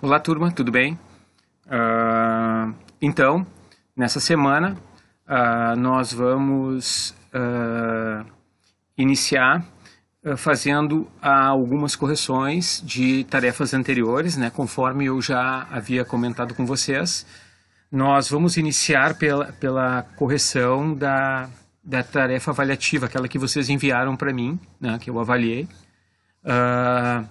Olá, turma, tudo bem? Então, nessa semana, nós vamos iniciar fazendo algumas correções de tarefas anteriores, né? Conforme eu já havia comentado com vocês. Nós vamos iniciar pela correção da tarefa avaliativa, aquela que vocês enviaram para mim, né? Que eu avaliei.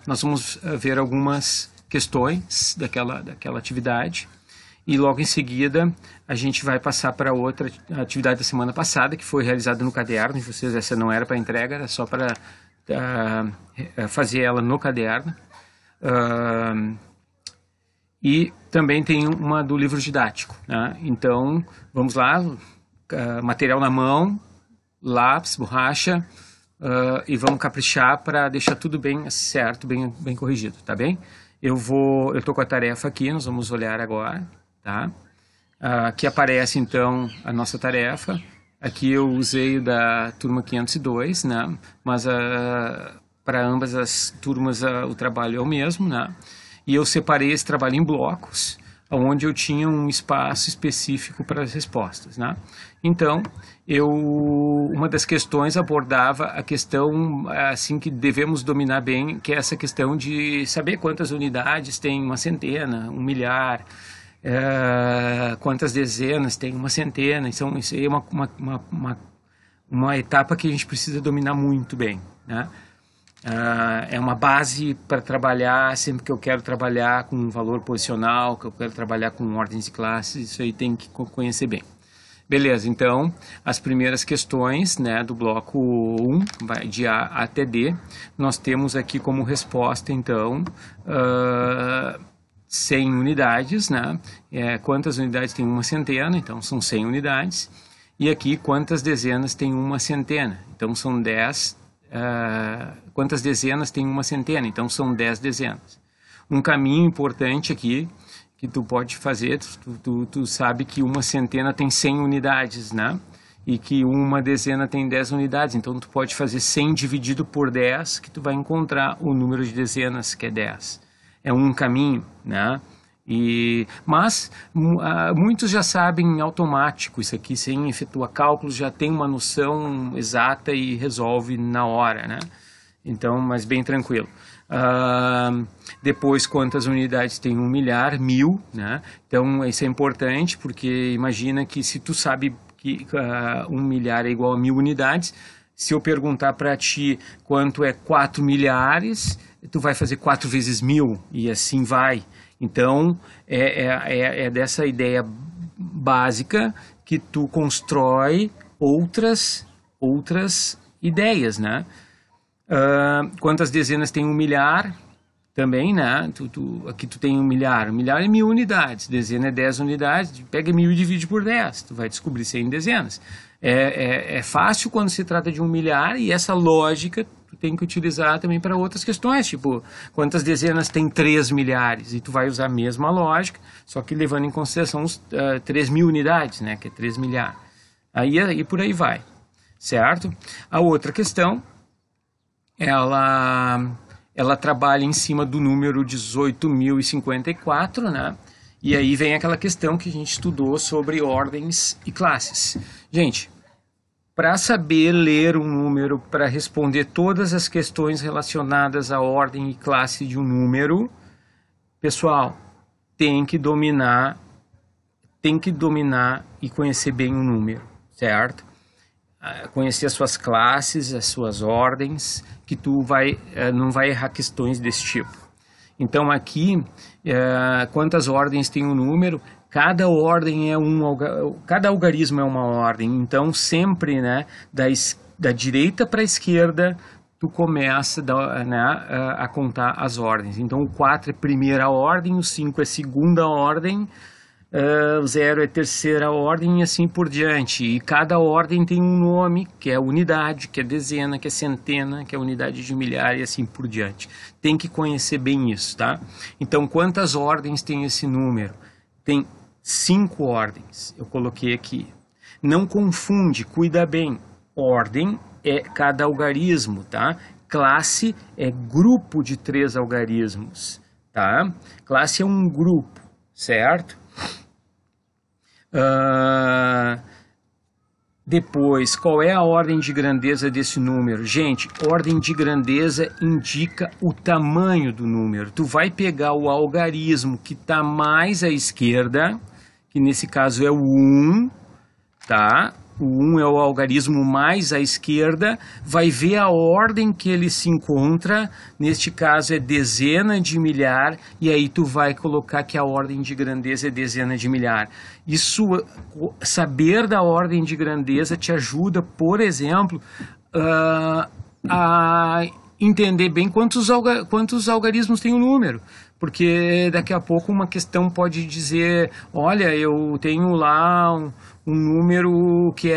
Nós vamos ver algumas questões daquela atividade e logo em seguida a gente vai passar para outra atividade da semana passada que foi realizada no caderno de vocês. Essa não era para entrega, era só para fazer ela no caderno. E também tem uma do livro didático, né? Então vamos lá, material na mão, lápis, borracha. E vamos caprichar para deixar tudo bem certo, bem corrigido, tá bem? Eu tô com a tarefa aqui, nós vamos olhar agora, tá? Aqui aparece então a nossa tarefa. Aqui eu usei da turma 502, né? Mas para ambas as turmas o trabalho é o mesmo, né? E eu separei esse trabalho em blocos, onde eu tinha um espaço específico para as respostas, né? Então, uma das questões abordava a questão assim que devemos dominar bem, que é essa questão de saber quantas unidades tem uma centena, um milhar, quantas dezenas tem uma centena. Então, isso aí é uma etapa que a gente precisa dominar muito bem, né? É uma base para trabalhar sempre que eu quero trabalhar com um valor posicional, que eu quero trabalhar com ordens de classes. Isso aí tem que conhecer bem. Beleza, então as primeiras questões, né, do bloco 1, de A até D, nós temos aqui como resposta então 100 unidades, né? Quantas unidades tem uma centena? Então são 100 unidades. E aqui quantas dezenas tem uma centena? Então são 10. Quantas dezenas tem uma centena? Então são 10 dezenas. Um caminho importante aqui que tu pode fazer, tu sabe que uma centena tem 100 unidades, né? E que uma dezena tem 10 unidades. Então tu pode fazer 100 dividido por 10, que tu vai encontrar o número de dezenas, que é 10. É um caminho, né? Mas muitos já sabem automático isso aqui, sem efetuar cálculos, já tem uma noção exata e resolve na hora, né? Então, mas bem tranquilo. Depois, quantas unidades tem um milhar? 1000, né? Então, isso é importante, porque imagina que se tu sabe que um milhar é igual a 1000 unidades, se eu perguntar para ti quanto é 4 milhares, tu vai fazer 4 vezes 1000 e assim vai. Então, é dessa ideia básica que tu constrói outras ideias, né? Quantas dezenas tem um milhar? Também, né? Aqui tu tem um milhar. Um milhar é 1000 unidades. Dezena é 10 unidades. Pega 1000 e divide por 10. Tu vai descobrir 100 dezenas. É fácil quando se trata de um milhar, e essa lógica tu tem que utilizar também para outras questões, tipo, quantas dezenas tem 3 milhares? E tu vai usar a mesma lógica, só que levando em consideração os 3.000 unidades, né? Que é 3 milhares. Aí por aí vai, certo? A outra questão, ela trabalha em cima do número 18.054, né? E aí vem aquela questão que a gente estudou sobre ordens e classes. Gente, para saber ler um número, para responder todas as questões relacionadas à ordem e classe de um número, pessoal, tem que dominar e conhecer bem o número, certo? Conhecer as suas classes, as suas ordens, que tu não vai errar questões desse tipo. Então aqui, quantas ordens tem um número? Cada algarismo é uma ordem. Então sempre, né, da direita para a esquerda, tu começa a contar as ordens. Então o 4 é primeira ordem, o 5 é segunda ordem, o 0 é terceira ordem e assim por diante. E cada ordem tem um nome, que é unidade, que é dezena, que é centena, que é unidade de milhar e assim por diante. Tem que conhecer bem isso, tá? Então, quantas ordens tem esse número? Tem 5 ordens, eu coloquei aqui. Não confunde, cuida bem. Ordem é cada algarismo, tá? Classe é grupo de 3 algarismos. tá? Classe é um grupo, certo? Depois, qual é a ordem de grandeza desse número? Gente, ordem de grandeza indica o tamanho do número. Tu vai pegar o algarismo que está mais à esquerda, que nesse caso é o 1, tá? O 1 é o algarismo mais à esquerda, vai ver a ordem que ele se encontra, neste caso é dezena de milhar, e aí tu vai colocar que a ordem de grandeza é dezena de milhar. Isso, saber da ordem de grandeza te ajuda, por exemplo, a entender bem quantos algarismos tem o número. Porque daqui a pouco uma questão pode dizer, olha, eu tenho lá um número que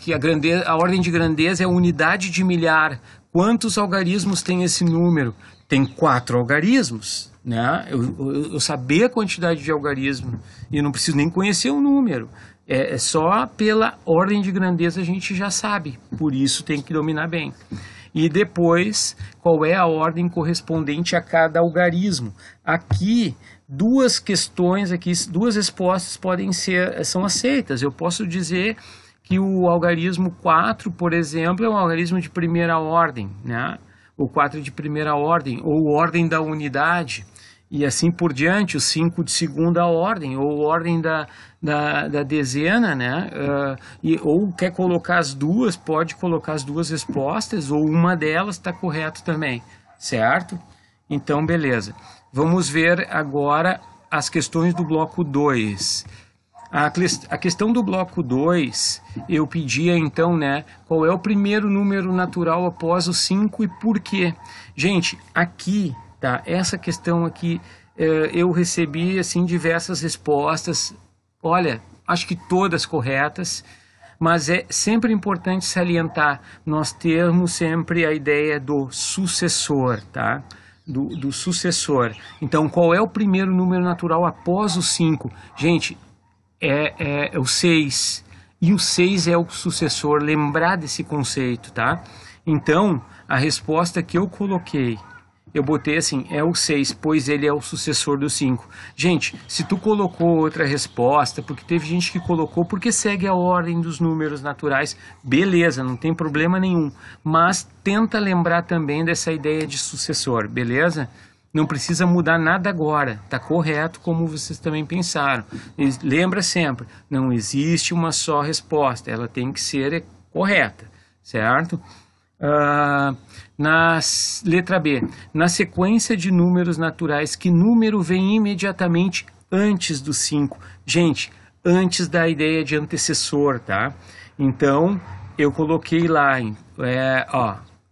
que a ordem de grandeza é unidade de milhar. Quantos algarismos tem esse número? Tem 4 algarismos, né? Eu saber a quantidade de algarismos e não preciso nem conhecer o número. É só pela ordem de grandeza a gente já sabe, por isso tem que dominar bem. E depois, qual é a ordem correspondente a cada algarismo? Aqui, duas respostas são aceitas. Eu posso dizer que o algarismo 4, por exemplo, é um algarismo de primeira ordem, né? O 4 de primeira ordem, ou ordem da unidade, e assim por diante, o 5 de segunda ordem, ou ordem da dezena, né? Ou quer colocar as duas, pode colocar as duas respostas, ou uma delas está correta também, certo? Então, beleza. Vamos ver agora as questões do bloco 2. A questão do bloco 2, eu pedia então, né, qual é o primeiro número natural após o 5 e por quê? Gente, aqui, tá, essa questão aqui, eu recebi, assim, diversas respostas, olha, acho que todas corretas, mas é sempre importante salientar, nós temos sempre a ideia do sucessor, tá? Do sucessor. Então, qual é o primeiro número natural após o 5? Gente, é o 6. E o 6 é o sucessor. Lembrar desse conceito, tá? Então, a resposta que eu coloquei, eu botei assim, é o 6, pois ele é o sucessor do 5. Gente, se tu colocou outra resposta, porque teve gente que colocou, porque segue a ordem dos números naturais, beleza, não tem problema nenhum. Mas tenta lembrar também dessa ideia de sucessor, beleza? Não precisa mudar nada agora, tá correto como vocês também pensaram. Lembra sempre, não existe uma só resposta, ela tem que ser correta, certo? Letra B, na sequência de números naturais, que número vem imediatamente antes do 5? Gente, antes da ideia de antecessor, tá? Então, eu coloquei lá,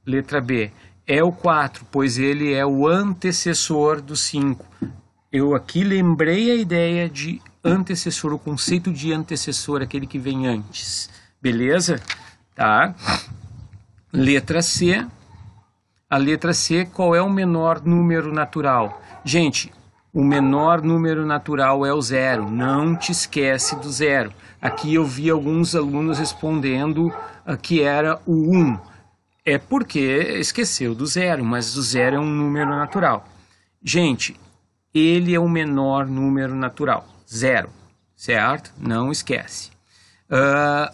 letra B, é o 4, pois ele é o antecessor do 5. Eu aqui lembrei a ideia de antecessor, o conceito de antecessor, aquele que vem antes. Beleza? Tá? Letra C. A letra C, qual é o menor número natural? Gente, o menor número natural é o 0. Não te esquece do 0. Aqui eu vi alguns alunos respondendo que era o 1. É porque esqueceu do 0, mas o 0 é um número natural. Gente, ele é o menor número natural, 0, certo? Não esquece.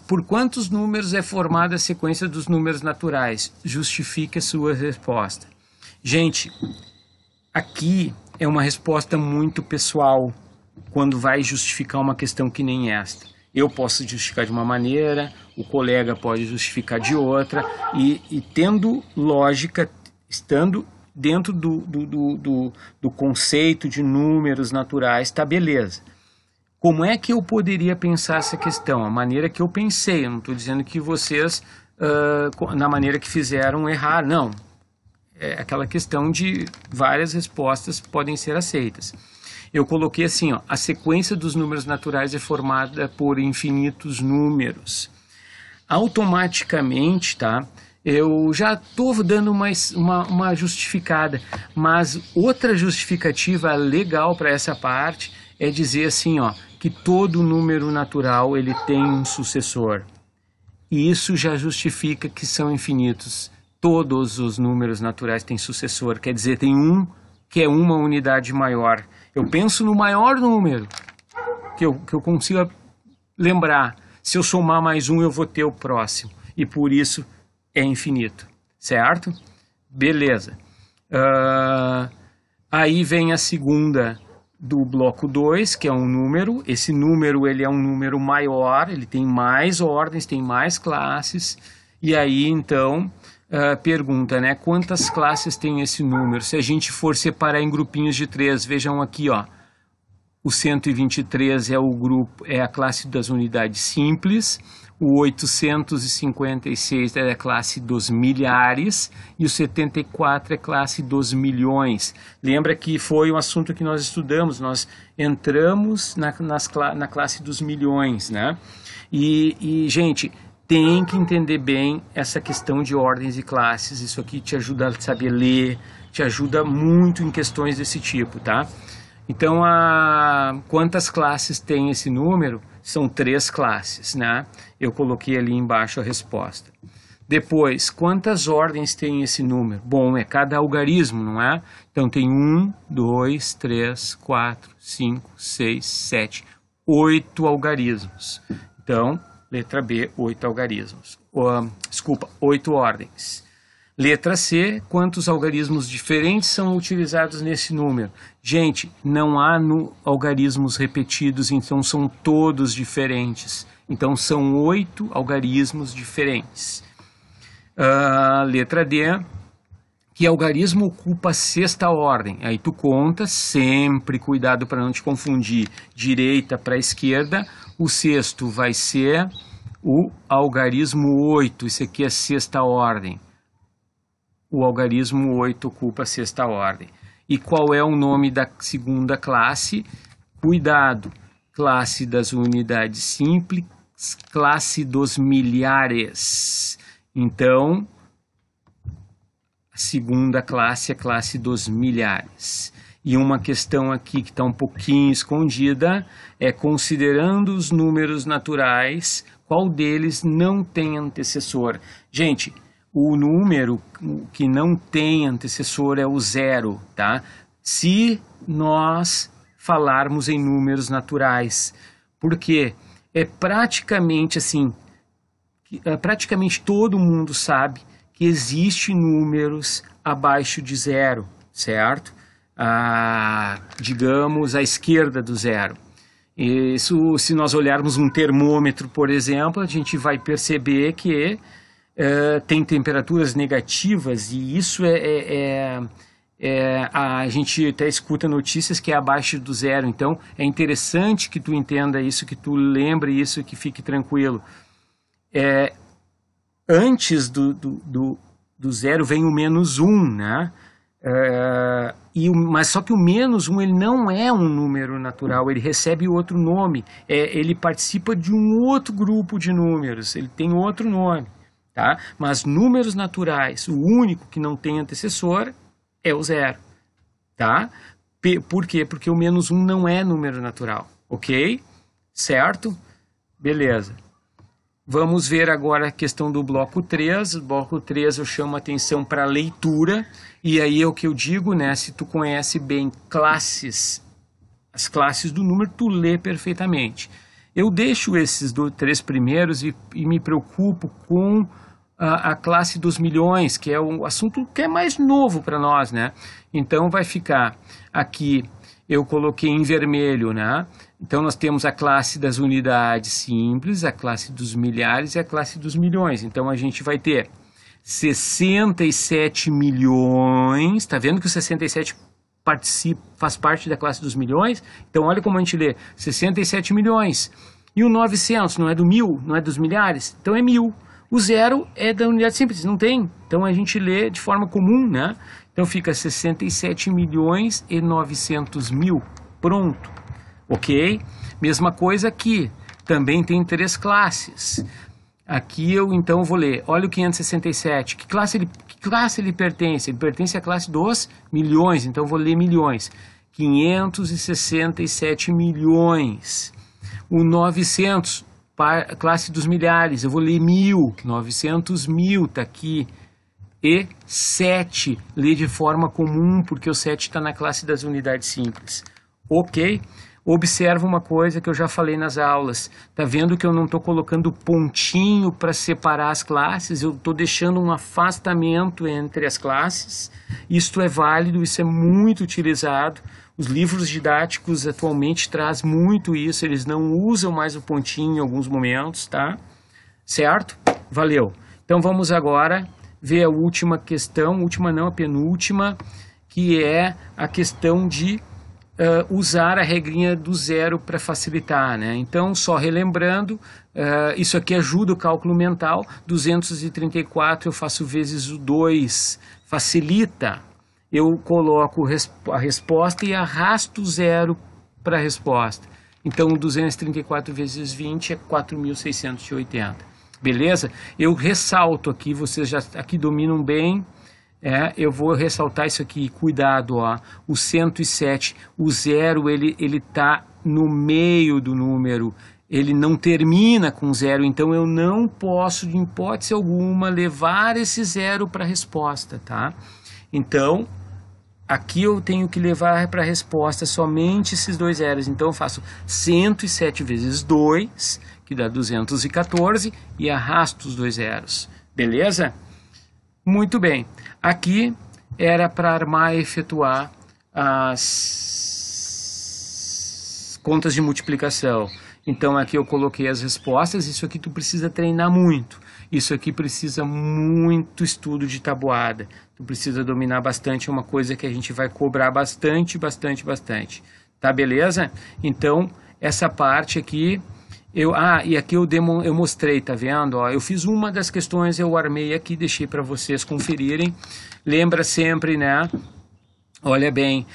Por quantos números é formada a sequência dos números naturais? Justifique a sua resposta. Gente, aqui é uma resposta muito pessoal quando vai justificar uma questão que nem esta. Eu posso justificar de uma maneira, o colega pode justificar de outra, e tendo lógica, estando dentro do conceito de números naturais, tá beleza. Como é que eu poderia pensar essa questão? A maneira que eu pensei, eu não estou dizendo que vocês, na maneira que fizeram, errar, não. É aquela questão de várias respostas podem ser aceitas. Eu coloquei assim, a sequência dos números naturais é formada por infinitos números. Automaticamente, tá? Eu já estou dando uma justificada, mas outra justificativa legal para essa parte é dizer assim, que todo número natural ele tem um sucessor. E isso já justifica que são infinitos. Todos os números naturais têm sucessor, quer dizer, tem um que é uma unidade maior. Eu penso no maior número que eu consiga lembrar. Se eu somar mais um, eu vou ter o próximo. E por isso é infinito. Certo? Beleza. Aí vem a segunda do bloco 2, que é um número. Esse número ele é um número maior, ele tem mais ordens, tem mais classes. E aí, então, pergunta, né? Quantas classes tem esse número? Se a gente for separar em grupinhos de 3, vejam aqui, ó. O 123 é o grupo, é a classe das unidades simples. O 856 é a classe dos milhares e o 74 é a classe dos milhões. Lembra que foi um assunto que nós estudamos, nós entramos na classe dos milhões, né? Gente, tem que entender bem essa questão de ordens e classes. Isso aqui te ajuda a saber ler, te ajuda muito em questões desse tipo, tá? Então, quantas classes tem esse número? São 3 classes, né? Eu coloquei ali embaixo a resposta. Depois, quantas ordens tem esse número? Bom, é cada algarismo, não é? Então, tem 1, 2, 3, 4, 5, 6, 7, 8 algarismos. Então, letra B, 8 algarismos. 8 ordens. Letra C, quantos algarismos diferentes são utilizados nesse número? Gente, não há algarismos repetidos, então são todos diferentes. Então são 8 algarismos diferentes. Letra D, que algarismo ocupa a 6ª ordem? Aí tu conta, sempre cuidado para não te confundir, direita para esquerda. O 6º vai ser o algarismo 8, esse aqui é a 6ª ordem. O algarismo 8 ocupa a 6ª ordem. E qual é o nome da segunda classe? Cuidado, classe das unidades simples, classe dos milhares. Então, a segunda classe é a classe dos milhares. E uma questão aqui que está um pouquinho escondida é, considerando os números naturais, qual deles não tem antecessor? Gente, o número que não tem antecessor é o 0, tá? Se nós falarmos em números naturais. Porque é praticamente assim, praticamente todo mundo sabe que existem números abaixo de 0, certo? Digamos, à esquerda do 0. Isso, se nós olharmos um termômetro, por exemplo, a gente vai perceber que tem temperaturas negativas e isso a gente até escuta notícias que é abaixo do 0, então é interessante que tu entenda isso, que tu lembre isso, que fique tranquilo. Antes do 0 vem o -1, né? Mas só que o -1 ele não é um número natural, ele recebe outro nome, ele participa de um outro grupo de números, ele tem outro nome. Tá? Mas números naturais, o único que não tem antecessor é o 0. Tá? Por quê? Porque o -1 não é número natural. Ok? Certo? Beleza. Vamos ver agora a questão do bloco 3. O bloco 3 eu chamo a atenção para a leitura. E aí é o que eu digo, né? Se tu conhece bem as classes do número, tu lê perfeitamente. Eu deixo esses 3 primeiros e me preocupo com a classe dos milhões, que é um assunto que é mais novo para nós, né? Então vai ficar aqui, eu coloquei em vermelho, né? Então nós temos a classe das unidades simples, a classe dos milhares e a classe dos milhões. Então a gente vai ter 67 milhões, tá vendo que o 67 faz parte da classe dos milhões? Então olha como a gente lê, 67 milhões. E o 900 não é do 1000, não é dos milhares? Então é 1000. O 0 é da unidade simples, não tem. Então a gente lê de forma comum, né? Então fica 67 milhões e 900 mil. Pronto. Ok? Mesma coisa aqui. Também tem 3 classes. Aqui eu então vou ler. Olha o 567. Que classe ele pertence? Ele pertence à classe dos milhões. Então eu vou ler milhões. 567 milhões. O 900, classe dos milhares, eu vou ler 1000, 900 mil, tá aqui. e 7 lê de forma comum, porque o 7 está na classe das unidades simples. Ok? Observa uma coisa que eu já falei nas aulas. Tá vendo que eu não estou colocando pontinho para separar as classes? Eu estou deixando um afastamento entre as classes. Isto é válido, isso é muito utilizado. Os livros didáticos atualmente trazem muito isso. Eles não usam mais o pontinho em alguns momentos, tá? Certo? Valeu. Então vamos agora ver a última questão, última não, a penúltima, que é a questão de usar a regrinha do zero para facilitar, né? Então, só relembrando, isso aqui ajuda o cálculo mental. 234 eu faço vezes o 2, facilita. Eu coloco a resposta e arrasto o zero para a resposta. Então, 234 vezes 20 é 4.680. Beleza? Eu ressalto aqui, vocês já aqui dominam bem. Eu vou ressaltar isso aqui, cuidado, ó, o 107, o zero, ele tá no meio do número, ele não termina com zero, então eu não posso, de hipótese alguma, levar esse zero para a resposta, tá? Então, aqui eu tenho que levar para a resposta somente esses dois zeros, então eu faço 107 vezes 2, que dá 214, e arrasto os dois zeros, beleza? Muito bem, aqui era para armar e efetuar as contas de multiplicação. Então aqui eu coloquei as respostas, isso aqui tu precisa treinar muito. Isso aqui precisa muito estudo de tabuada. Tu precisa dominar bastante, é uma coisa que a gente vai cobrar bastante. Tá, beleza? Então, essa parte aqui... e aqui eu mostrei, tá vendo? Ó, eu fiz uma das questões, eu armei aqui, deixei para vocês conferirem. Lembra sempre, né? Olha bem,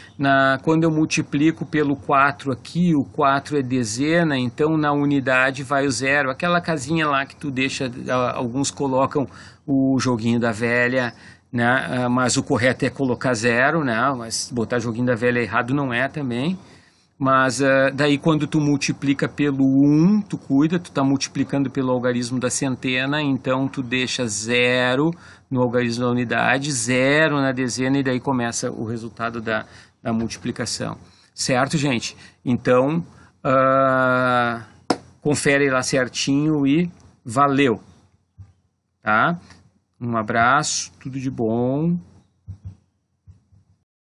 quando eu multiplico pelo 4 aqui, o 4 é dezena, então na unidade vai o zero. Aquela casinha lá que tu deixa, alguns colocam o joguinho da velha, né? Mas o correto é colocar zero, né? Mas botar joguinho da velha errado não é também. Mas daí quando tu multiplica pelo 1, tu cuida, tu tá multiplicando pelo algarismo da centena, então tu deixa 0 no algarismo da unidade, 0 na dezena, e daí começa o resultado da multiplicação. Certo, gente? Então, confere lá certinho e valeu! Tá? Um abraço, tudo de bom.